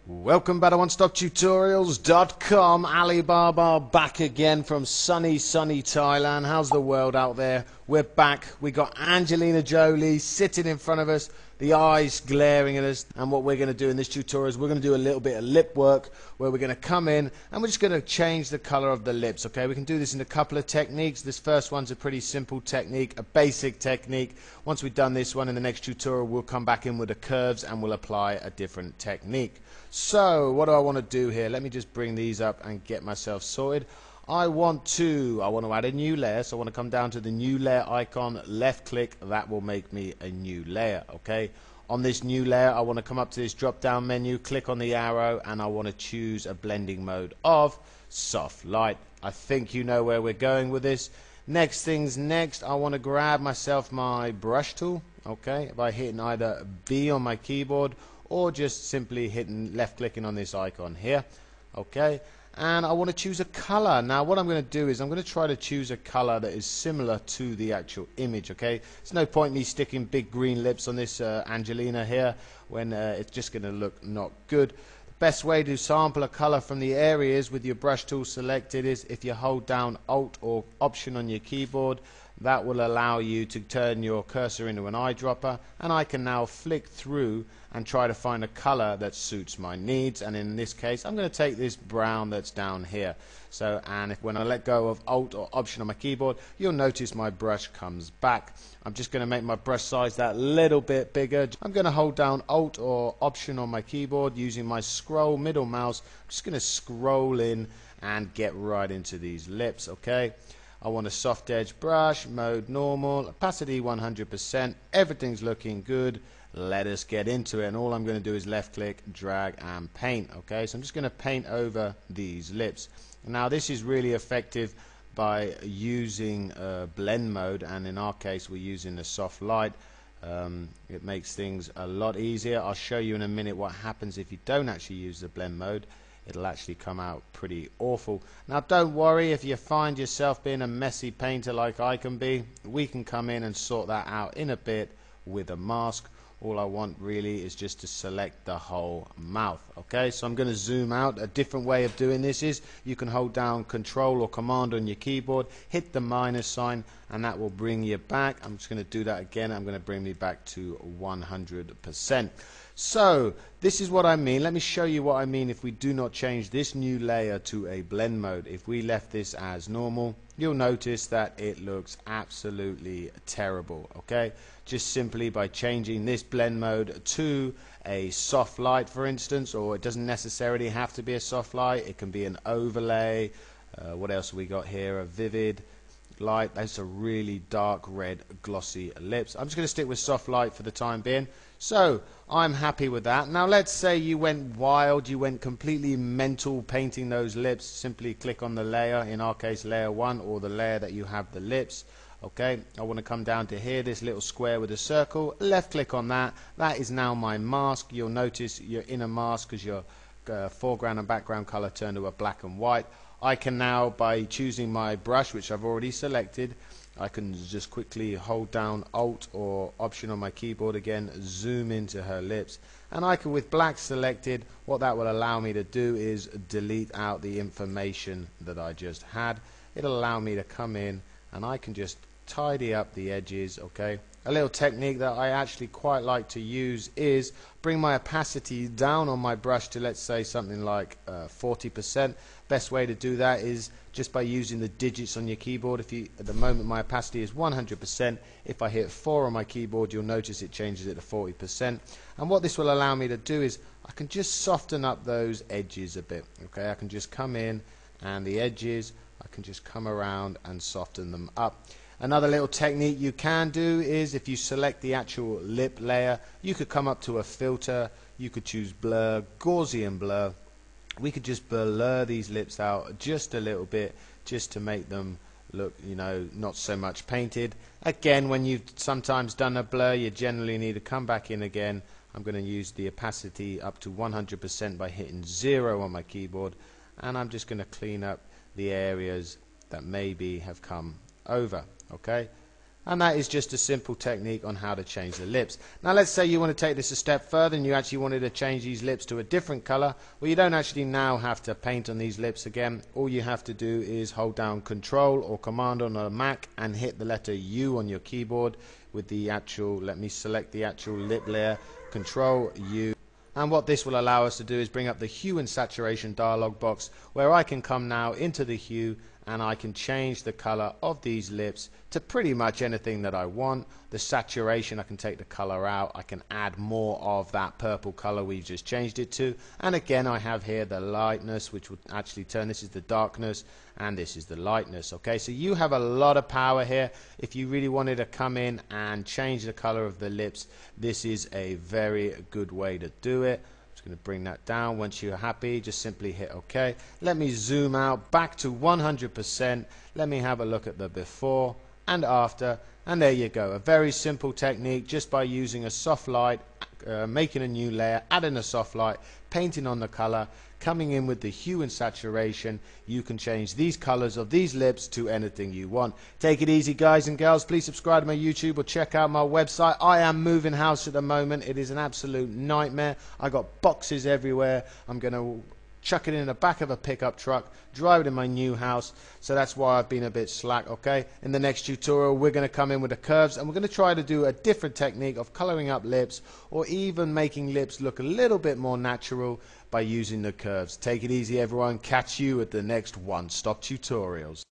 Welcome back to OneStopTutorials.com. Alibaba back again from sunny Thailand. How's the world out there? We're back. We got Angelina Jolie sitting in front of us, the eyes glaring at us. And what we're going to do in this tutorial is we're going to do a little bit of lip work where we're going to come in and we're just going to change the color of the lips. Okay, we can do this in a couple of techniques. This first one's a pretty simple technique, a basic technique. Once we've done this one in the next tutorial, we'll come back in with the curves and we'll apply a different technique. So what do I want to do here? Let me just bring these up and get myself sorted. I want to add a new layer, so I want to come down to the new layer icon, left click, that will make me a new layer. Okay, on this new layer I want to come up to this drop down menu, click on the arrow, and I want to choose a blending mode of soft light. I think you know where we're going with this. Next things next, I want to grab myself my brush tool, okay, by hitting either B on my keyboard or just simply hitting left clicking on this icon here. Okay, and I want to choose a color. Now what I'm going to do is I'm going to try to choose a color that is similar to the actual image. Okay, there's no point me sticking big green lips on this Angelina here when it's just going to look not good. The best way to sample a color from the areas with your brush tool selected is if you hold down Alt or Option on your keyboard. That will allow you to turn your cursor into an eyedropper, and I can now flick through and try to find a color that suits my needs. And in this case I'm going to take this brown that's down here. So, and when I let go of Alt or Option on my keyboard, you'll notice my brush comes back. I'm just going to make my brush size that little bit bigger. I'm going to hold down Alt or Option on my keyboard using my scroll middle mouse. I'm just going to scroll in and get right into these lips. Okay, I want a soft edge brush, mode normal, opacity 100%, everything's looking good. Let us get into it, and all I'm going to do is left click, drag and paint. Okay, so I'm just going to paint over these lips. Now this is really effective by using blend mode, and in our case we're using the soft light. It makes things a lot easier. I'll show you in a minute what happens if you don't actually use the blend mode. It'll actually come out pretty awful. Now don't worry if you find yourself being a messy painter like I can be. We can come in and sort that out in a bit with a mask. All I want really is just to select the whole mouth. Okay, so I'm going to zoom out. A different way of doing this is you can hold down Control or Command on your keyboard, hit the minus sign, and that will bring you back. I'm just going to do that again. I'm going to bring me back to 100%. So this is what I mean. Let me show you what I mean if we do not change this new layer to a blend mode. If we left this as normal, you'll notice that it looks absolutely terrible. Okay, just simply by changing this blend mode to a soft light, for instance, or it doesn't necessarily have to be a soft light, it can be an overlay. What else have we got here? A vivid light. That's a really dark red glossy lips. I'm just going to stick with soft light for the time being. So I'm happy with that. Now let's say you went wild, you went completely mental painting those lips. Simply click on the layer, in our case layer 1, or the layer that you have the lips. Okay, I want to come down to here, this little square with a circle, left click on that. That is now my mask. You'll notice you're in a mask because your foreground and background color turned to a black and white. I can now, by choosing my brush, which I've already selected, I can just quickly hold down Alt or Option on my keyboard again, zoom into her lips, and I can, with black selected, what that will allow me to do is delete out the information that I just had. It'll allow me to come in and I can just tidy up the edges. Okay, a little technique that I actually quite like to use is bring my opacity down on my brush to, let's say, something like 40%. Best way to do that is just by using the digits on your keyboard. If you, at the moment my opacity is 100%, if I hit 4 on my keyboard, you'll notice it changes it to 40%. And what this will allow me to do is I can just soften up those edges a bit. Okay, I can just come in and the edges, I can just come around and soften them up. Another little technique you can do is if you select the actual lip layer, you could come up to a filter, you could choose blur, Gaussian blur. We could just blur these lips out just a little bit just to make them look, you know, not so much painted. Again, when you've sometimes done a blur, you generally need to come back in again. I'm going to use the opacity up to 100% by hitting 0 on my keyboard, and I'm just going to clean up the areas that maybe have come over. Okay, And that is just a simple technique on how to change the lips. Now let's say you want to take this a step further and you actually wanted to change these lips to a different color. Well, you don't actually now have to paint on these lips again. All you have to do is hold down Control or Command on a Mac and hit the letter U on your keyboard with the actual, let me select the actual lip layer, Control U. And what this will allow us to do is bring up the hue and saturation dialog box, where I can come now into the hue and I can change the color of these lips to pretty much anything that I want. The saturation, I can take the color out, I can add more of that purple color we've just changed it to, and again I have here the lightness, which would actually turn, this is the darkness and this is the lightness. Okay, so you have a lot of power here. If you really wanted to come in and change the color of the lips, this is a very good way to do it. Just going to bring that down. Once you're happy, just simply hit OK. Let me zoom out back to 100%. Let me have a look at the before and after, and there you go. A very simple technique, just by using a soft light, making a new layer, adding a soft light, painting on the color, coming in with the hue and saturation. You can change these colors of these lips to anything you want. Take it easy, guys and girls. Please subscribe to my YouTube or check out my website. I am moving house at the moment. It is an absolute nightmare. I got boxes everywhere. I'm going to chuck it in the back of a pickup truck, drive it in my new house, so that's why I've been a bit slack. Okay, in the next tutorial we're going to come in with the curves and we're going to try to do a different technique of coloring up lips, or even making lips look a little bit more natural by using the curves. Take it easy, everyone. Catch you at the next One Stop Tutorials.